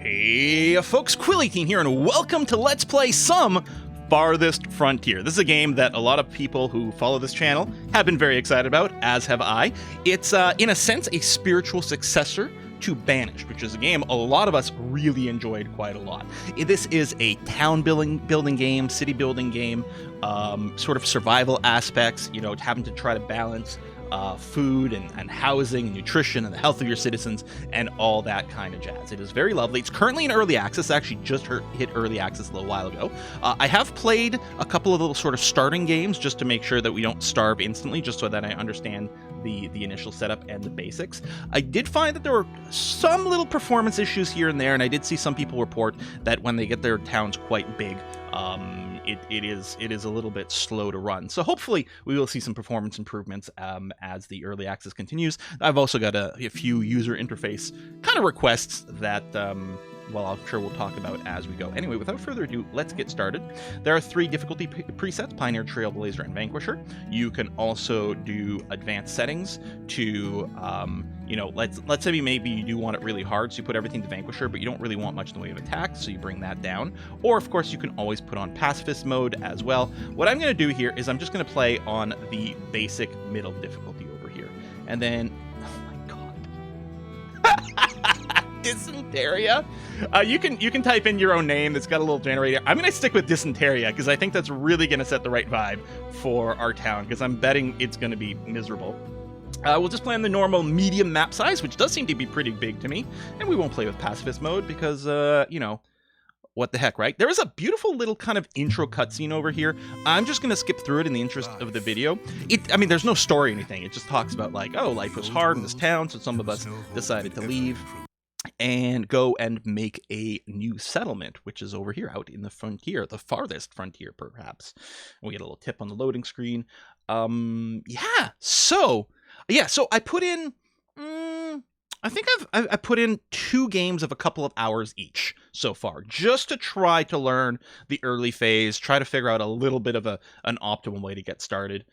Hey folks, Quilly18 here, and welcome to Let's Play some Farthest Frontier. This is a game that a lot of people who follow this channel have been very excited about, as have I. It's, in a sense, a spiritual successor to Banished, which is a game a lot of us really enjoyed quite a lot. This is a town building game, city building game, sort of survival aspects, you know, having to try to balance food and housing and nutrition and the health of your citizens and all that kind of jazz. It is very lovely. It's currently in early access. Actually just hit early access a little while ago. I have played a couple of little sort of starting games just to make sure that we don't starve instantly, just so that I understand the initial setup and the basics. I did find that there were some little performance issues here and there, and I did see some people report that when they get their towns quite big, it is a little bit slow to run. So hopefully we will see some performance improvements as the early access continues. I've also got a few user interface kind of requests that well, I'm sure we'll talk about as we go. Anyway, without further ado, let's get started. There are 3 difficulty presets: Pioneer, Trailblazer, and Vanquisher. You can also do advanced settings to, you know, let's say maybe you do want it really hard, so you put everything to Vanquisher, but you don't really want much in the way of attack, so you bring that down. Or, of course, you can always put on Pacifist mode as well. What I'm going to do here is I'm just going to play on the basic middle difficulty over here. And then, oh my god. Dysenteria. You can type in your own name. That's got a little generator. I'm gonna stick with Dysenteria because I think that's really gonna set the right vibe for our town, because I'm betting it's gonna be miserable. We'll just play on the normal medium map size, which does seem to be pretty big to me, and we won't play with pacifist mode because you know, what the heck, right? There is a beautiful little kind of intro cutscene over here. I'm just going to skip through it in the interest of the video. I mean, there's no story or anything. It just talks about, like, oh, life was hard in this town, so some of us decided to leave and go and make a new settlement, which is over here out in the frontier, the farthest frontier, perhaps. And we get a little tip on the loading screen. So I put in, I think I put in 2 games of a couple of hours each so far, just to try to learn the early phase, try to figure out a little bit of an optimum way to get started.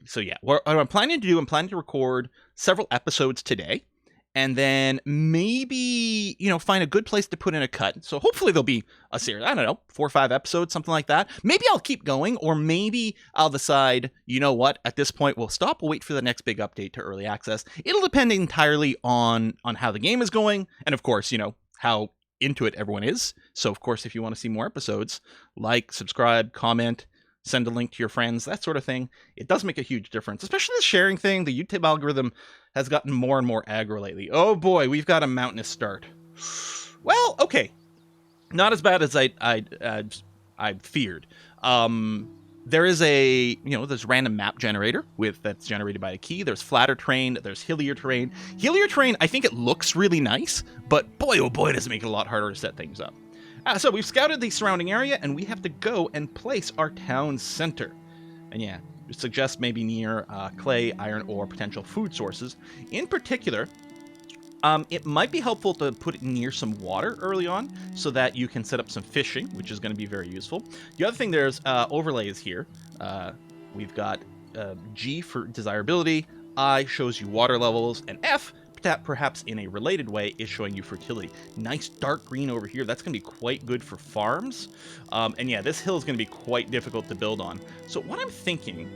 So yeah, what I'm planning to do, I'm planning to record several episodes today, and then maybe, you know, find a good place to put in a cut. So hopefully there'll be a series, I don't know, 4 or 5 episodes, something like that. Maybe I'll keep going, or maybe I'll decide, you know what, at this point we'll stop, we'll wait for the next big update to early access. It'll depend entirely on how the game is going, and of course, you know, how into it everyone is. So of course, if you want to see more episodes, like, subscribe, comment, send a link to your friends, that sort of thing. It does make a huge difference, especially the sharing thing. The YouTube algorithm has gotten more and more aggro lately. Oh boy, we've got a mountainous start. Well, okay, not as bad as I feared. There is there's random map generator that's generated by a key. There's flatter terrain, there's hillier terrain. Hillier terrain, I think it looks really nice, but boy, oh boy, does it make it a lot harder to set things up. So we've scouted the surrounding area, and we have to go and place our town center. And yeah, suggest maybe near clay, iron, or potential food sources. In particular, it might be helpful to put it near some water early on, so that you can set up some fishing, which is going to be very useful. The other thing, there's overlays here. We've got G for desirability, I shows you water levels, and F, that perhaps in a related way, is showing you fertility. Nice dark green over here. That's going to be quite good for farms. And yeah, this hill is going to be quite difficult to build on. So what I'm thinking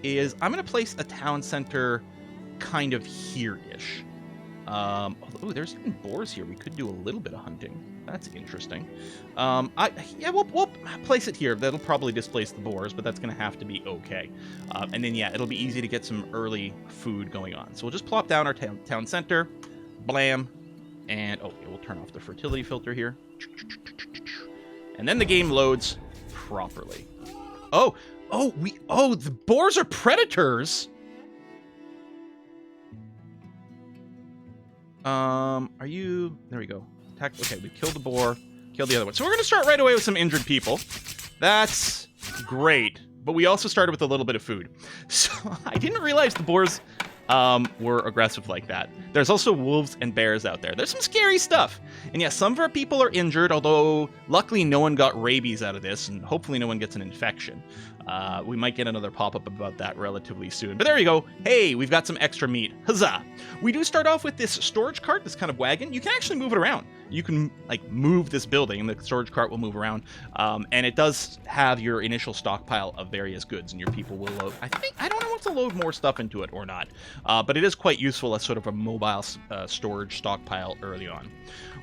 is I'm going to place a town center kind of here-ish. Oh, there's even boars here. We could do a little bit of hunting. That's interesting. We'll place it here. That'll probably displace the boars, but that's going to have to be okay. And then, yeah, it'll be easy to get some early food going on. So we'll just plop down our town center. Blam. And, we'll turn off the fertility filter here. And then the game loads properly. The boars are predators! There we go. Okay, we killed the boar, killed the other one. So we're going to start right away with some injured people. That's great. But we also started with a little bit of food. So I didn't realize the boars were aggressive like that. There's also wolves and bears out there. There's some scary stuff. And yeah, some of our people are injured, although luckily no one got rabies out of this, and hopefully no one gets an infection. We might get another pop-up about that relatively soon. But there you go. Hey, we've got some extra meat. Huzzah! We do start off with this storage cart, this kind of wagon. You can actually move it around. you can like move this building, and the storage cart will move around. And it does have your initial stockpile of various goods, and your people will load. I don't know if to load more stuff into it or not, but it is quite useful as sort of a mobile storage stockpile early on.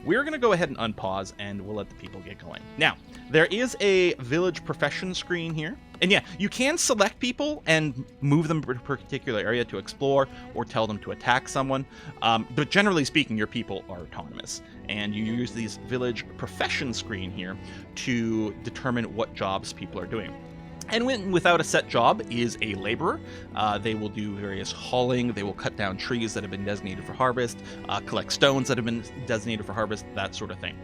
We're going to go ahead and unpause, and we'll let the people get going. Now, there is a village profession screen here. And yeah, you can select people and move them to a particular area to explore or tell them to attack someone. But generally speaking, your people are autonomous. And you use these village profession screen here to determine what jobs people are doing. And without a set job is a laborer. They will do various hauling. They will cut down trees that have been designated for harvest, collect stones that have been designated for harvest, that sort of thing.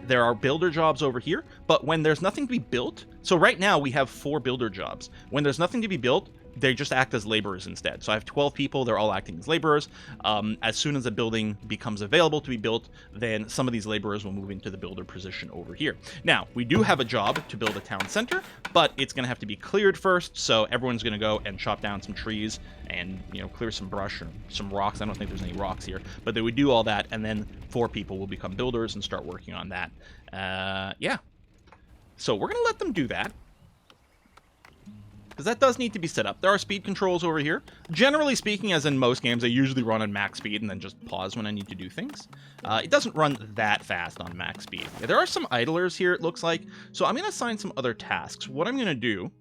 There are builder jobs over here, but when there's nothing to be built, so right now we have 4 builder jobs. When there's nothing to be built, they just act as laborers instead. So I have 12 people, they're all acting as laborers. As soon as a building becomes available to be built, then some of these laborers will move into the builder position over here. Now, we do have a job to build a town center, but it's going to have to be cleared first, so everyone's going to go and chop down some trees and, clear some brush or some rocks. I don't think there's any rocks here, but they would do all that, and then 4 people will become builders and start working on that. Yeah. So we're going to let them do that, because that does need to be set up. There are speed controls over here. Generally speaking, as in most games, I usually run on max speed and then just pause when I need to do things. It doesn't run that fast on max speed. There are some idlers here, it looks like, so I'm going to assign some other tasks. What I'm going to do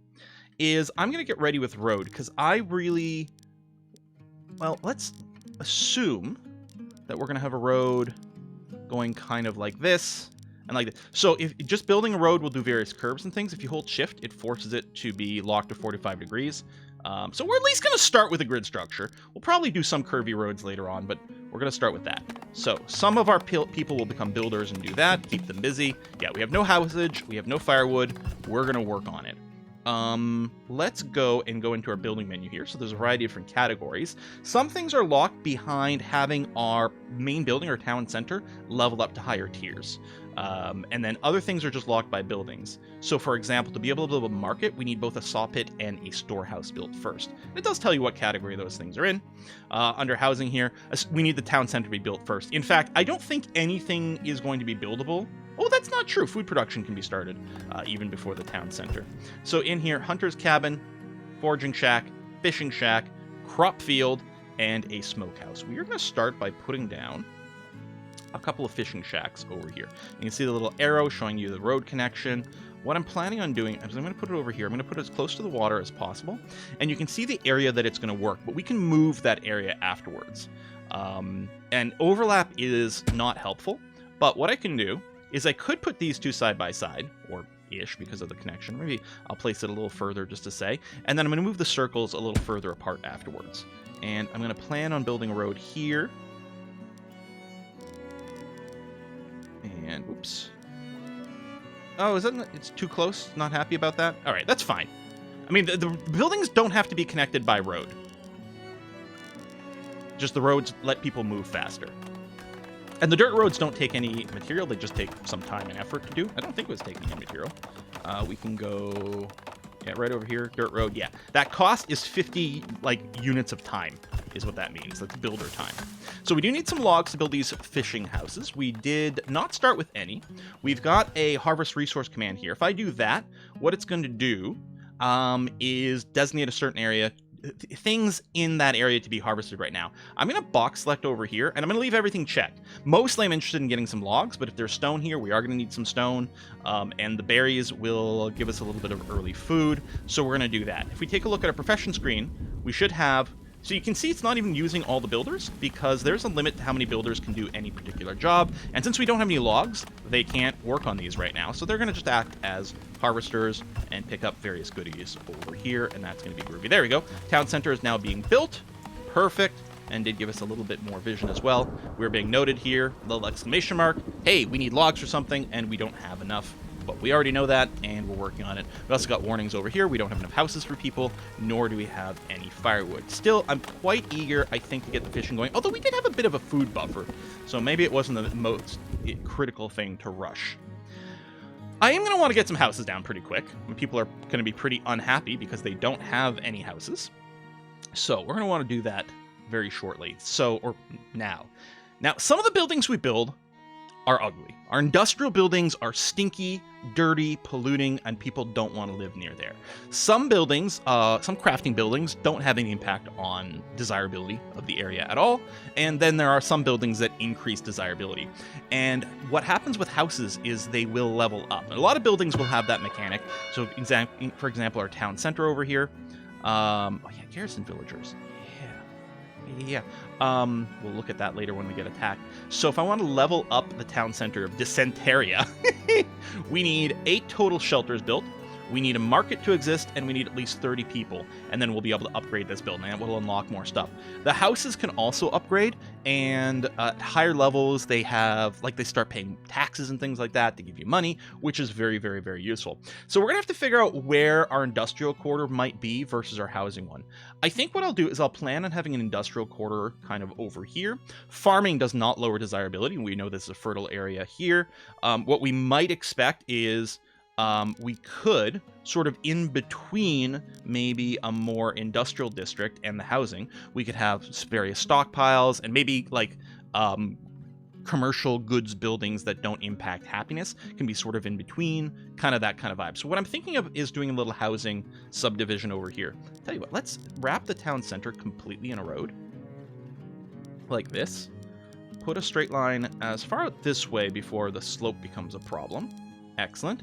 is I'm going to get ready with road, because I really... Well, let's assume that we're going to have a road going kind of like this. And like this. So if just building a road will do various curves and things. If you hold shift, it forces it to be locked to 45 degrees. So we're at least going to start with a grid structure. We'll probably do some curvy roads later on, but we're going to start with that. So some of our people will become builders and do that, keep them busy. Yeah, we have no housage, we have no firewood. We're going to work on it. Let's go into our building menu here. So there's a variety of different categories. Some things are locked behind having our main building or town center leveled up to higher tiers. And then other things are just locked by buildings. So for example, to be able to build a market, we need both a saw pit and a storehouse built first. It does tell you what category those things are in. Under housing here, we need the town center to be built first. In fact, I don't think anything is going to be buildable. Oh, that's not true. Food production can be started even before the town center. So in here, hunter's cabin, foraging shack, fishing shack, crop field, and a smokehouse. We are going to start by putting down a couple of fishing shacks over here. You can see the little arrow showing you the road connection. What I'm planning on doing is I'm going to put it over here. I'm going to put it as close to the water as possible. And you can see the area that it's going to work, but we can move that area afterwards. And overlap is not helpful, but what I can do is I could put these 2 side by side, or ish because of the connection. Maybe I'll place it a little further just to say. And then I'm going to move the circles a little further apart afterwards. And I'm going to plan on building a road here. And oops. Oh, it's too close? Not happy about that? All right, that's fine. I mean, the buildings don't have to be connected by road. Just the roads let people move faster. And the dirt roads don't take any material, they just take some time and effort to do. I don't think it was taking any material. We can go, yeah, right over here, dirt road, yeah. That cost is 50, units of time, is what that means. That's builder time. So we do need some logs to build these fishing houses. We did not start with any. We've got a harvest resource command here. If I do that, what it's going to do is designate a certain area, things in that area to be harvested right now. I'm going to box select over here, and I'm going to leave everything checked. Mostly I'm interested in getting some logs, but if there's stone here, we are going to need some stone, and the berries will give us a little bit of early food, so we're going to do that. If we take a look at our profession screen, we should have... So you can see it's not even using all the builders, because there's a limit to how many builders can do any particular job, and since we don't have any logs, they can't work on these right now, so they're going to just act as harvesters and pick up various goodies over here, and that's going to be groovy. There we go. Town center is now being built. Perfect. And did give us a little bit more vision as well. We're being noted here, little exclamation mark. Hey, we need logs for something, and we don't have enough. But we already know that, and we're working on it. We also got warnings over here. We don't have enough houses for people, nor do we have any firewood. Still, I'm quite eager, I think, to get the fishing going. Although we did have a bit of a food buffer, so maybe it wasn't the most critical thing to rush. I am going to want to get some houses down pretty quick. People are going to be pretty unhappy because they don't have any houses. So we're going to want to do that very shortly. Now, some of the buildings we build are ugly. Our industrial buildings are stinky, dirty, polluting, and people don't want to live near there. Some buildings, some crafting buildings, don't have any impact on desirability of the area at all. And then there are some buildings that increase desirability. And what happens with houses is they will level up. A lot of buildings will have that mechanic. So, for example, our town center over here. Oh yeah, garrison villagers. Yeah. We'll look at that later when we get attacked. So if I want to level up the town center of Dysenteria, we need 8 total shelters built. We need a market to exist, and we need at least 30 people, and then we'll be able to upgrade this building, and we'll unlock more stuff. The houses can also upgrade, and at higher levels, they have, like, they start paying taxes and things like that to give you money, which is very, very, very useful. So we're going to have to figure out where our industrial quarter might be versus our housing one. I think what I'll do is I'll plan on having an industrial quarter kind of over here. Farming does not lower desirability. We know this is a fertile area here. What we might expect is we could sort of in between maybe a more industrial district and the housing, we could have various stockpiles and maybe like commercial goods buildings that don't impact happiness can be sort of in between, kind of that kind of vibe. So what I'm thinking of is doing a little housing subdivision over here. Tell you what, let's wrap the town center completely in a road like this. Put a straight line as far out this way before the slope becomes a problem. Excellent.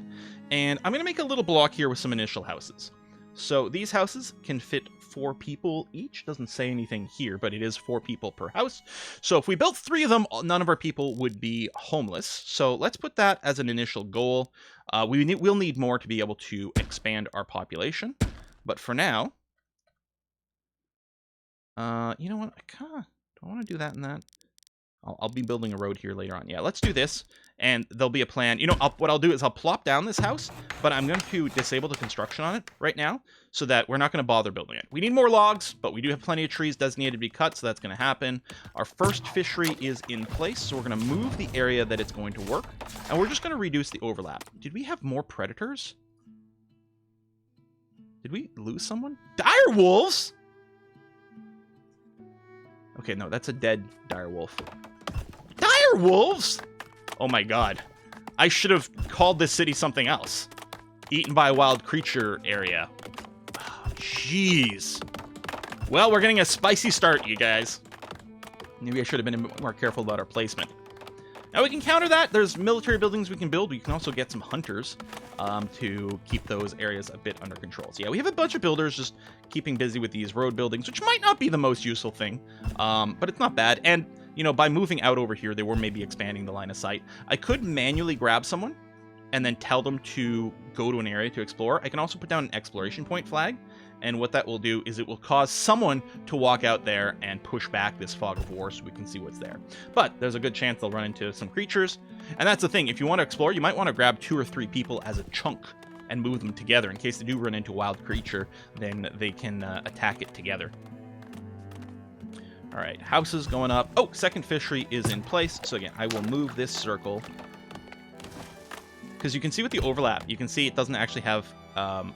And I'm going to make a little block here with some initial houses. So these houses can fit 4 people each. Doesn't say anything here, but it is 4 people per house. So if we built 3 of them, none of our people would be homeless. So let's put that as an initial goal. We'll need more to be able to expand our population. But for now, you know what? I kind of don't want to do that and that. I'll be building a road here later on. Yeah, let's do this, and there'll be a plan. You know, what I'll do is I'll plop down this house, but I'm going to disable the construction on it right now so that we're not going to bother building it. We need more logs, but we do have plenty of trees designated to be cut, so that's going to happen. Our first fishery is in place, so we're going to move the area that it's going to work, and we're just going to reduce the overlap. Did we have more predators? Did we lose someone? Dire wolves? Okay, no, that's a dead dire wolf. Dire wolves? Oh my god. I should have called this city something else. Eaten by a wild creature area. Oh, jeez. Well, we're getting a spicy start, you guys. Maybe I should have been a bit more careful about our placement. Now we can counter that. There's military buildings we can build. We can also get some hunters to keep those areas a bit under control. So yeah, we have a bunch of builders just keeping busy with these road buildings, which might not be the most useful thing, but it's not bad. And, you know, by moving out over here, they were maybe expanding the line of sight. I could manually grab someone and then tell them to go to an area to explore. I can also put down an exploration point flag. And what that will do is it will cause someone to walk out there and push back this fog of war so we can see what's there. But there's a good chance they'll run into some creatures. And that's the thing. If you want to explore, you might want to grab 2 or 3 people as a chunk and move them together. In case they do run into a wild creature, then they can attack it together. All right, houses going up. Oh, second fishery is in place. So again, I will move this circle. Because you can see with the overlap, you can see it doesn't actually have...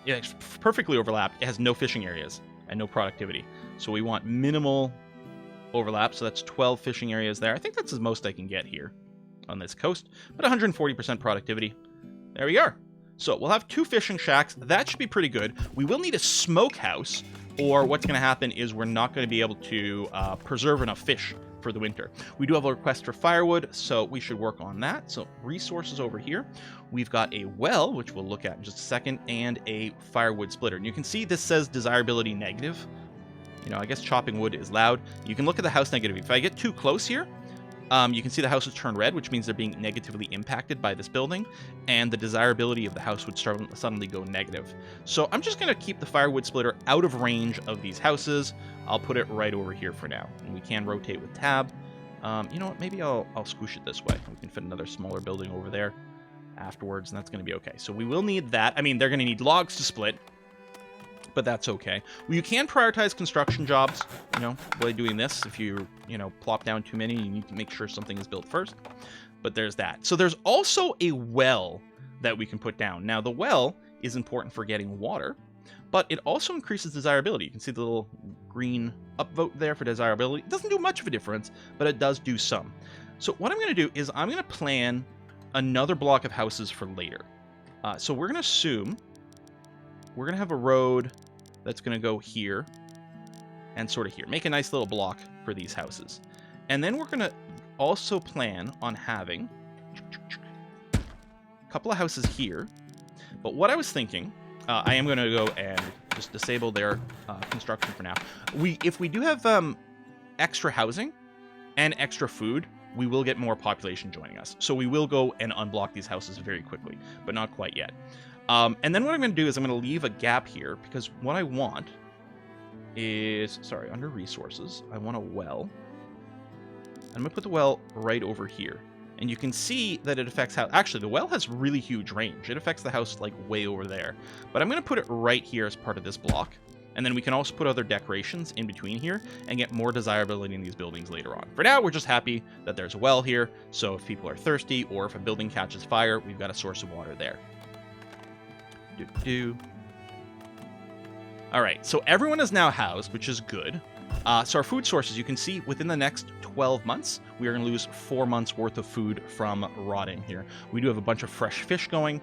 it's perfectly overlapped. It has no fishing areas and no productivity. So we want minimal overlap. So that's 12 fishing areas there. I think that's the most I can get here on this coast. But 140% productivity. There we are. So we'll have 2 fishing shacks. That should be pretty good. We will need a smokehouse, or what's going to happen is we're not going to be able to preserve enough fish for the winter. We do have a request for firewood, so we should work on that. So resources over here. We've got a well, which we'll look at in just a second, and a firewood splitter. And you can see this says desirability negative. You know, I guess chopping wood is loud. You can look at the house negative. If I get too close here, you can see the house has turned red, which means they're being negatively impacted by this building, and the desirability of the house would suddenly go negative. So I'm just going to keep the firewood splitter out of range of these houses. I'll put it right over here for now, and we can rotate with tab. You know what? Maybe I'll squish it this way. We can fit another smaller building over there afterwards, and that's going to be okay. So we will need that. I mean, they're going to need logs to split, but that's okay. Well, you can prioritize construction jobs, you know, by doing this. If you know, plop down too many, you need to make sure something is built first. But there's that. So there's also a well that we can put down. Now, the well is important for getting water, but it also increases desirability. You can see the little green upvote there for desirability. It doesn't do much of a difference, but it does do some. So what I'm going to do is I'm going to plan another block of houses for later. So we're going to assume we're going to have a road that's going to go here and sort of here. Make a nice little block for these houses. And then we're going to also plan on having a couple of houses here. But what I was thinking, I am going to go and just disable their construction for now. If we do have extra housing and extra food, we will get more population joining us. So we will go and unblock these houses very quickly, but not quite yet. And then what I'm going to do is I'm going to leave a gap here, because what I want is, sorry, under resources, I want a well. I'm going to put the well right over here. And you can see that it affects how... Actually, the well has really huge range. It affects the house, like, way over there. But I'm going to put it right here as part of this block. And then we can also put other decorations in between here and get more desirability in these buildings later on. For now, we're just happy that there's a well here. So if people are thirsty or if a building catches fire, we've got a source of water there. All right, so everyone is now housed, which is good. So our food sources, you can see within the next 12 months, we are going to lose 4 months worth of food from rotting here. We do have a bunch of fresh fish going.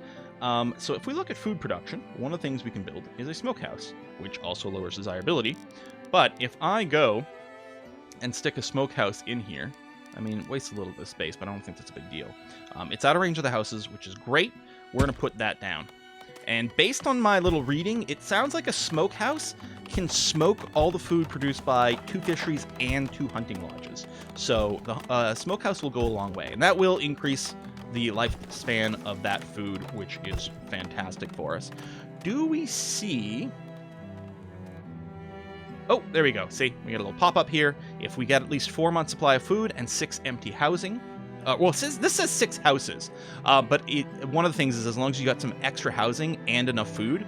So if we look at food production, one of the things we can build is a smokehouse, which also lowers desirability. But if I go and stick a smokehouse in here, I mean, it wastes a little bit of space, but I don't think that's a big deal. It's out of range of the houses, which is great. We're going to put that down. And based on my little reading, it sounds like a smokehouse can smoke all the food produced by 2 fisheries and 2 hunting lodges. So the smokehouse will go a long way, and that will increase the lifespan of that food, which is fantastic for us. Do we see... Oh, there we go. See, we get a little pop-up here. If we get at least 4 months supply of food and 6 empty housing... well, this says 6 houses, but one of the things is as long as you got some extra housing and enough food,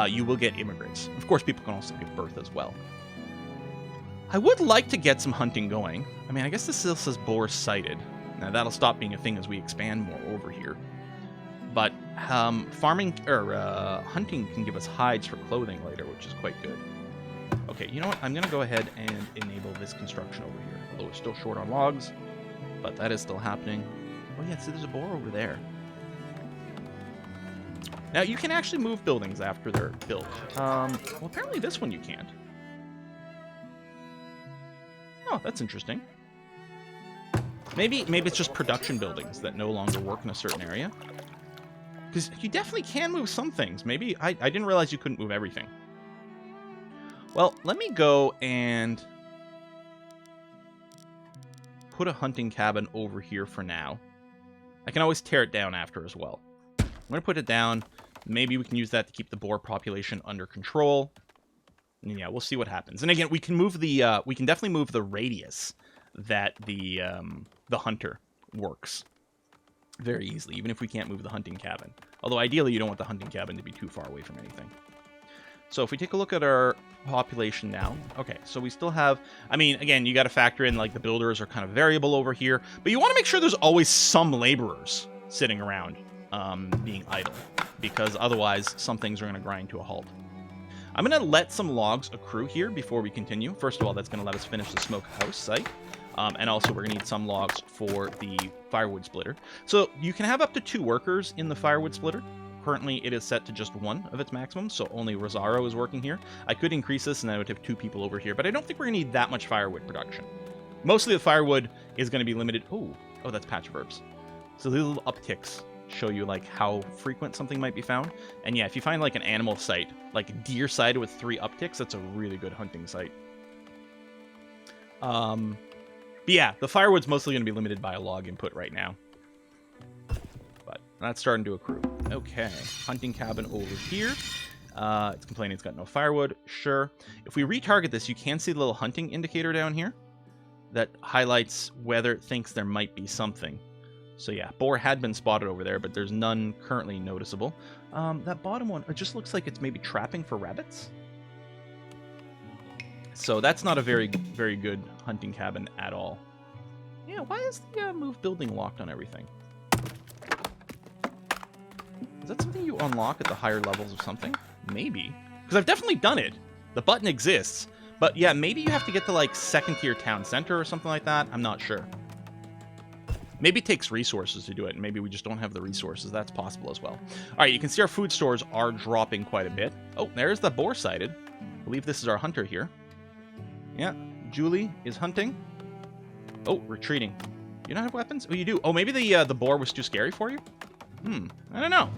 you will get immigrants. Of course, people can also give birth as well. I would like to get some hunting going. I mean, I guess this still says boar sighted. Now, that'll stop being a thing as we expand more over here. But farming or hunting can give us hides for clothing later, which is quite good. Okay, you know what? I'm going to go ahead and enable this construction over here, although we're still short on logs. But that is still happening. Oh yeah, see, there's a boar over there. Now, you can actually move buildings after they're built. Well, apparently this one you can't. Oh, that's interesting. Maybe it's just production buildings that no longer work in a certain area. Because you definitely can move some things. Maybe, I didn't realize you couldn't move everything. Well, let me go and... put a hunting cabin over here for now. I can always tear it down after as well. I'm going to put it down. Maybe we can use that to keep the boar population under control. And yeah, we'll see what happens. And again, we can move the we can definitely move the radius that the hunter works very easily, even if we can't move the hunting cabin. Although ideally, you don't want the hunting cabin to be too far away from anything. So if we take a look at our population now, okay, so we still have, I mean, again, you got to factor in, like, the builders are kind of variable over here, but you want to make sure there's always some laborers sitting around being idle, because otherwise some things are going to grind to a halt. I'm going to let some logs accrue here before we continue. First of all, that's going to let us finish the smokehouse site. And also, we're going to need some logs for the firewood splitter. So you can have up to 2 workers in the firewood splitter. Currently, it is set to just 1 of its maximum, so only Rosario is working here. I could increase this, and I would have 2 people over here, but I don't think we're going to need that much firewood production. Mostly the firewood is going to be limited... Oh, that's patch verbs. So these little upticks show you, like, how frequent something might be found. And yeah, if you find, like, an animal site, like a deer site with 3 upticks, that's a really good hunting site. But yeah, the firewood's mostly going to be limited by a log input right now. But that's starting to accrue. Okay, hunting cabin over here. It's complaining it's got no firewood. Sure. If we retarget this, you can see the little hunting indicator down here that highlights whether it thinks there might be something. So yeah, boar had been spotted over there, but there's none currently noticeable. That bottom one, it just looks like it's maybe trapping for rabbits. So that's not a very good hunting cabin at all. Yeah, why is the move building locked on everything? Is that something you unlock at the higher levels of something? Maybe. Because I've definitely done it. The button exists. But yeah, maybe you have to get to, like, 2nd tier town center or something like that. I'm not sure. Maybe it takes resources to do it, and maybe we just don't have the resources. That's possible as well. All right, you can see our food stores are dropping quite a bit. Oh, there's the boar sighted. I believe this is our hunter here. Yeah, Julie is hunting. Oh, retreating. You don't have weapons? Oh, you do. Oh, maybe the boar was too scary for you? I don't know.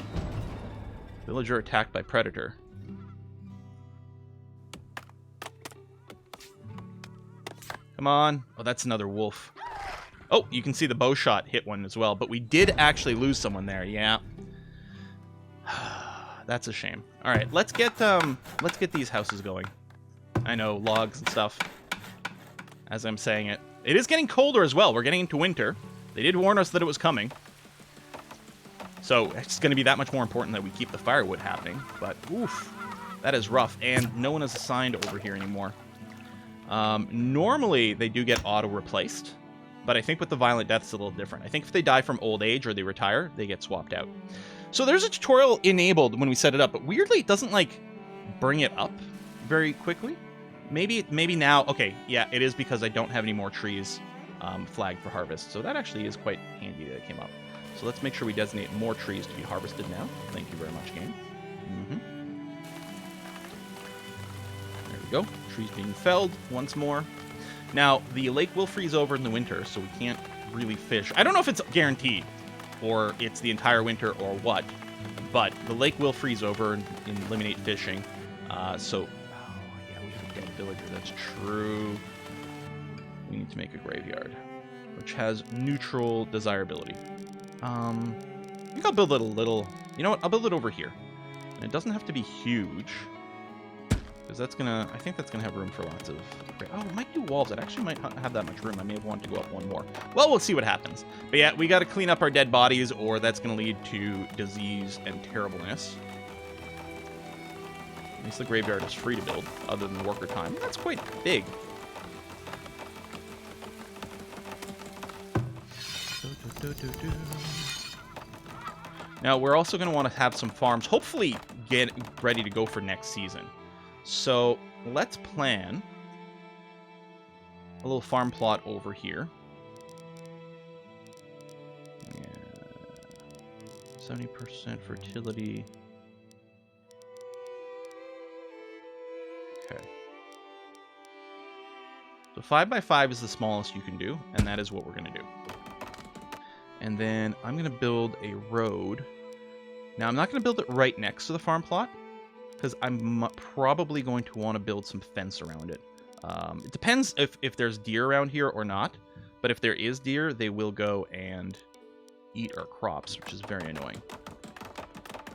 Villager attacked by predator. Come on. Oh, that's another wolf. Oh, you can see the bow shot hit one as well, but we did actually lose someone there. Yeah. That's a shame. All right, let's get these houses going. I know, logs and stuff. As I'm saying it. It is getting colder as well. We're getting into winter. They did warn us that it was coming. So it's going to be that much more important that we keep the firewood happening. But, oof, that is rough. And no one is assigned over here anymore. Normally, they do get auto-replaced. But I think with the violent death, it's a little different. I think if they die from old age or they retire, they get swapped out. So there's a tutorial enabled when we set it up. But weirdly, it doesn't, like, bring it up very quickly. Maybe now... Okay, yeah, it is because I don't have any more trees flagged for harvest. So that actually is quite handy that it came up. So let's make sure we designate more trees to be harvested now. Thank you very much, game. There we go. Trees being felled once more. Now, the lake will freeze over in the winter, so we can't really fish. I don't know if it's guaranteed, or it's the entire winter, or what. But the lake will freeze over and eliminate fishing. So... Oh, yeah, we have a dead villager. That's true. We need to make a graveyard, which has neutral desirability. I think I'll build it a little... You know what? I'll build it over here. And it doesn't have to be huge. Because that's gonna... I think that's gonna have room for lots of... Oh, it might do walls. It actually might have that much room. I may have wanted to go up one more. Well, we'll see what happens. But yeah, we gotta clean up our dead bodies, or that's gonna lead to disease and terribleness. At least the graveyard is free to build, other than worker time. That's quite big. Now, we're also going to want to have some farms, hopefully get ready to go for next season. So, let's plan a little farm plot over here. Yeah. 70% fertility. Okay. So 5x5 is the smallest you can do, and that is what we're going to do. And then I'm going to build a road. Now, I'm not going to build it right next to the farm plot, because I'm probably going to want to build some fence around it. It depends if there's deer around here or not, but if there is deer, they will go and eat our crops, which is very annoying.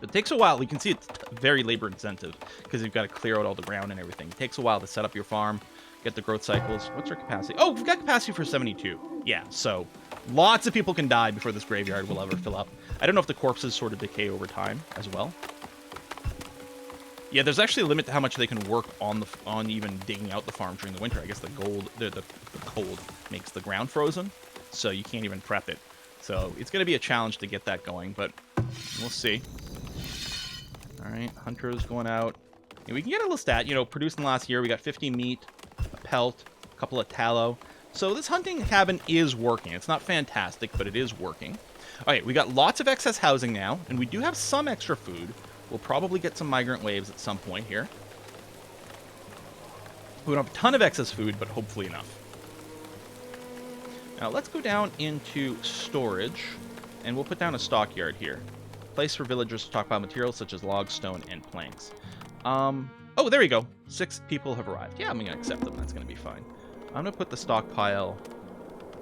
It takes a while. You can see it's very labor-intensive, because you've got to clear out all the ground and everything. It takes a while to set up your farm, get the growth cycles. What's our capacity? Oh, we've got capacity for 72. Yeah, so... Lots of people can die before this graveyard will ever fill up. I don't know if the corpses sort of decay over time as well. Yeah, there's actually a limit to how much they can work on even digging out the farm during the winter. I guess the cold makes the ground frozen, so you can't even prep it. So it's going to be a challenge to get that going, but we'll see. All right, hunters going out. And we can get a little stat. You know, producing last year, we got 50 meat, a pelt, a couple of tallow. So this hunting cabin is working. It's not fantastic, but it is working. All right, we got lots of excess housing now, and we do have some extra food. We'll probably get some migrant waves at some point here. We don't have a ton of excess food, but hopefully enough. Now let's go down into storage, and we'll put down a stockyard here. Place for villagers to stockpile materials such as logs, stone, and planks. Oh, there you go. 6 people have arrived. Yeah, I'm going to accept them. That's going to be fine. I'm going to put the stockpile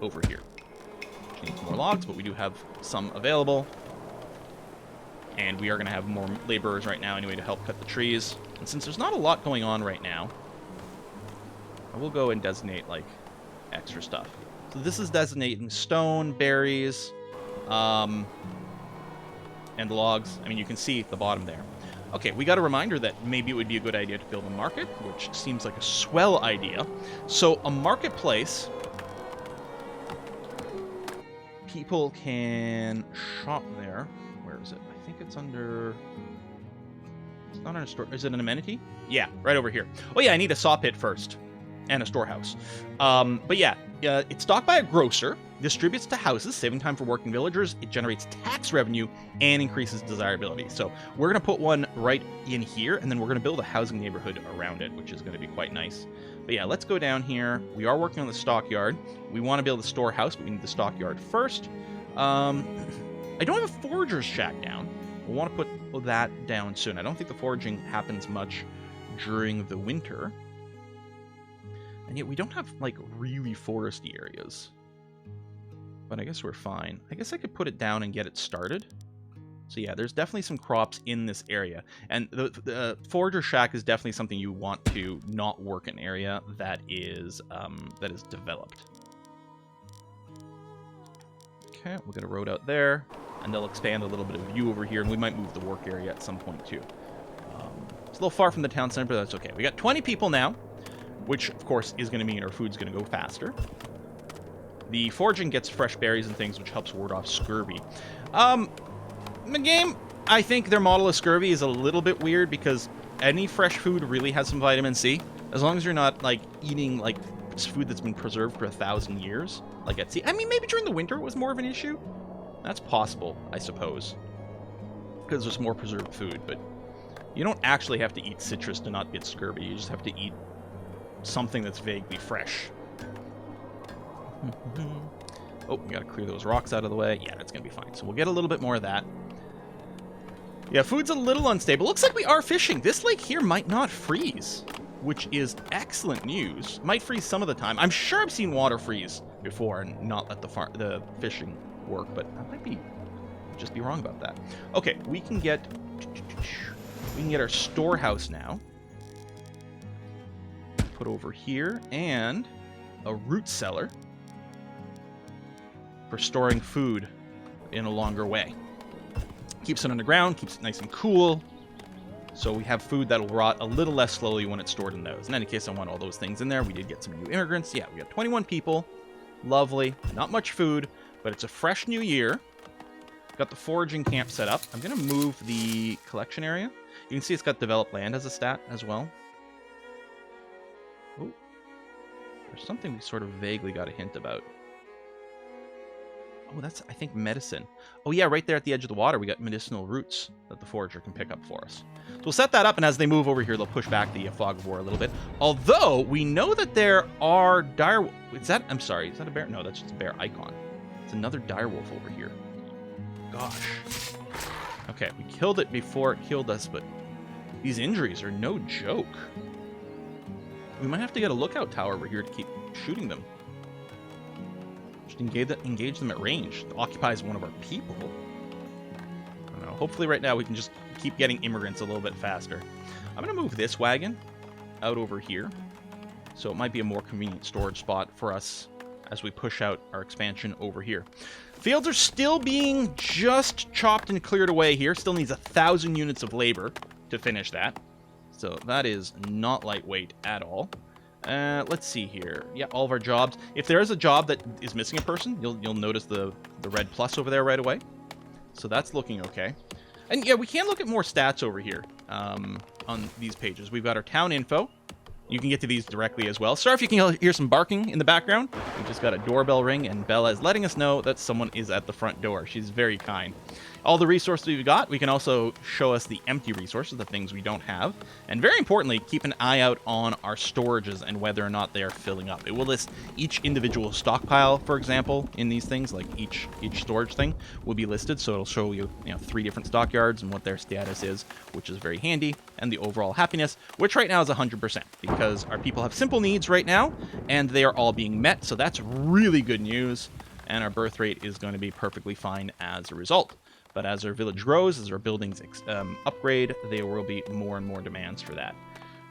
over here. Which needs more logs, but we do have some available. And we are going to have more laborers right now anyway to help cut the trees. And since there's not a lot going on right now, I will go and designate, like, extra stuff. So this is designating stone, berries, and logs. I mean, you can see at the bottom there. Okay, we got a reminder that maybe it would be a good idea to build a market, which seems like a swell idea. So a marketplace, people can shop there. Where is it? I think it's under... It's not on a store. Is it an amenity? Yeah, right over here. Oh yeah, I need a saw pit first. And a storehouse. But yeah, it's stocked by a grocer, distributes to houses, saving time for working villagers. It generates tax revenue and increases desirability. So we're going to put one right in here, and then we're going to build a housing neighborhood around it, which is going to be quite nice. But yeah, let's go down here. We are working on the stockyard. We want to build a storehouse, but we need the stockyard first. I don't have a forager's shack down. We'll want to put that down soon. I don't think the foraging happens much during the winter. And yet we don't have, like, really foresty areas. But I guess we're fine. I guess I could put it down and get it started. So yeah, there's definitely some crops in this area. And the forager shack is definitely something you want to not work in an area that is developed. Okay, we'll get a road out there. And they'll expand a little bit of view over here. And we might move the work area at some point too. It's a little far from the town center, but that's okay. We got 20 people now, which of course is going to mean our food's going to go faster. The foraging gets fresh berries and things, which helps ward off scurvy. The game, I think their model of scurvy is a little bit weird because any fresh food really has some vitamin C. As long as you're not, like, eating, like, food that's been preserved for 1,000 years. Like at sea. I mean, maybe during the winter it was more of an issue. That's possible, I suppose. Because there's more preserved food, but you don't actually have to eat citrus to not get scurvy. You just have to eat something that's vaguely fresh. Oh, we gotta clear those rocks out of the way. Yeah, that's gonna be fine. So we'll get a little bit more of that. Yeah, food's a little unstable. Looks like we are fishing. This lake here might not freeze, which is excellent news. Might freeze some of the time. I'm sure I've seen water freeze before and not let the fishing work, but I might just be wrong about that. Okay, we can get our storehouse now. Put over here, and a root cellar for storing food in a longer way. Keeps it underground, keeps it nice and cool, so we have food that'll rot a little less slowly when it's stored in those. In any case, I want all those things in there. We did get some new immigrants. Yeah, we got 21 people. Lovely. Not much food, but it's a fresh new year. Got the foraging camp set up. I'm going to move the collection area. You can see it's got developed land as a stat as well. Oh, there's something we sort of vaguely got a hint about. Oh, that's, I think, medicine. Oh, yeah, right there at the edge of the water, we got medicinal roots that the forager can pick up for us. So we'll set that up, and as they move over here, they'll push back the fog of war a little bit. Although, we know that there are dire... I'm sorry, is that a bear? No, that's just a bear icon. It's another direwolf over here. Gosh. Okay, we killed it before it killed us, but these injuries are no joke. We might have to get a lookout tower over here to keep shooting them. Just engage them at range. It occupies one of our people. I don't know. Hopefully right now we can just keep getting immigrants a little bit faster. I'm going to move this wagon out over here. So it might be a more convenient storage spot for us as we push out our expansion over here. Fields are still being just chopped and cleared away here. Still needs 1,000 units of labor to finish that. So that is not lightweight at all. Let's see here. Yeah, all of our jobs. If there is a job that is missing a person, you'll notice the red plus over there right away. So that's looking okay. And yeah, we can look at more stats over here on these pages. We've got our town info. You can get to these directly as well. Sorry if you can hear some barking in the background. We just got a doorbell ring, and Bella is letting us know that someone is at the front door. She's very kind. All the resources we've got, we can also show us the empty resources, the things we don't have. And very importantly, keep an eye out on our storages and whether or not they are filling up. It will list each individual stockpile, for example, in these things, like each storage thing will be listed. So it'll show you, 3 different stockyards and what their status is, which is very handy. And the overall happiness, which right now is 100%, because our people have simple needs right now, and they are all being met. So that's really good news. And our birth rate is going to be perfectly fine as a result. But as our village grows, as our buildings upgrade, there will be more and more demands for that.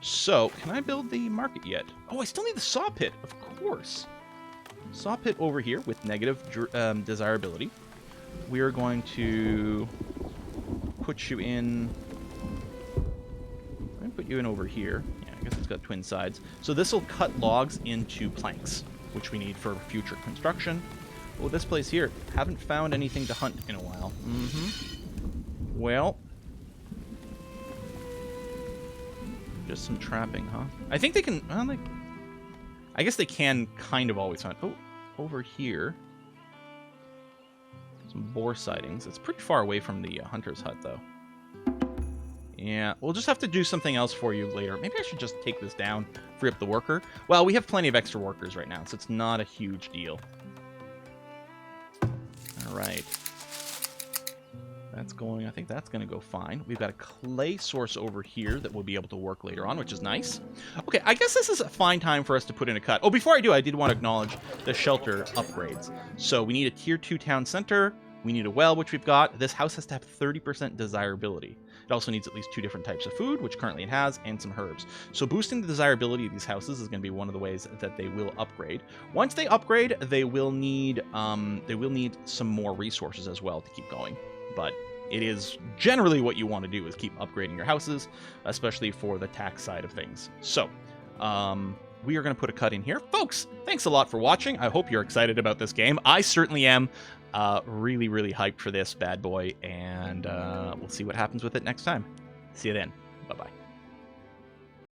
So, can I build the market yet? Oh, I still need the saw pit, of course. Saw pit over here with negative desirability. We are going to put you in... I'm going to put you in over here. Yeah, I guess it's got twin sides. So this will cut logs into planks, which we need for future construction. Oh, this place here. Haven't found anything to hunt in a while. Well. Just some trapping, huh? I think they can... Well, I guess they can kind of always hunt. Oh, over here. Some boar sightings. It's pretty far away from the hunter's hut, though. Yeah, we'll just have to do something else for you later. Maybe I should just take this down, free up the worker. Well, we have plenty of extra workers right now, so it's not a huge deal. All right. That's going, I think that's going to go fine. We've got a clay source over here that we'll be able to work later on, which is nice. Okay, I guess this is a fine time for us to put in a cut. Oh, before I do, I did want to acknowledge the shelter upgrades. So we need a tier 2 town center. We need a well, which we've got. This house has to have 30% desirability. It also needs at least 2 different types of food, which currently it has, and some herbs. So boosting the desirability of these houses is going to be one of the ways that they will upgrade. Once they upgrade, they will need some more resources as well to keep going. But it is generally what you want to do is keep upgrading your houses, especially for the tax side of things. So, we are going to put a cut in here. Folks, thanks a lot for watching. I hope you're excited about this game. I certainly am. Really, really hyped for this bad boy, and we'll see what happens with it next time. See you then. Bye-bye.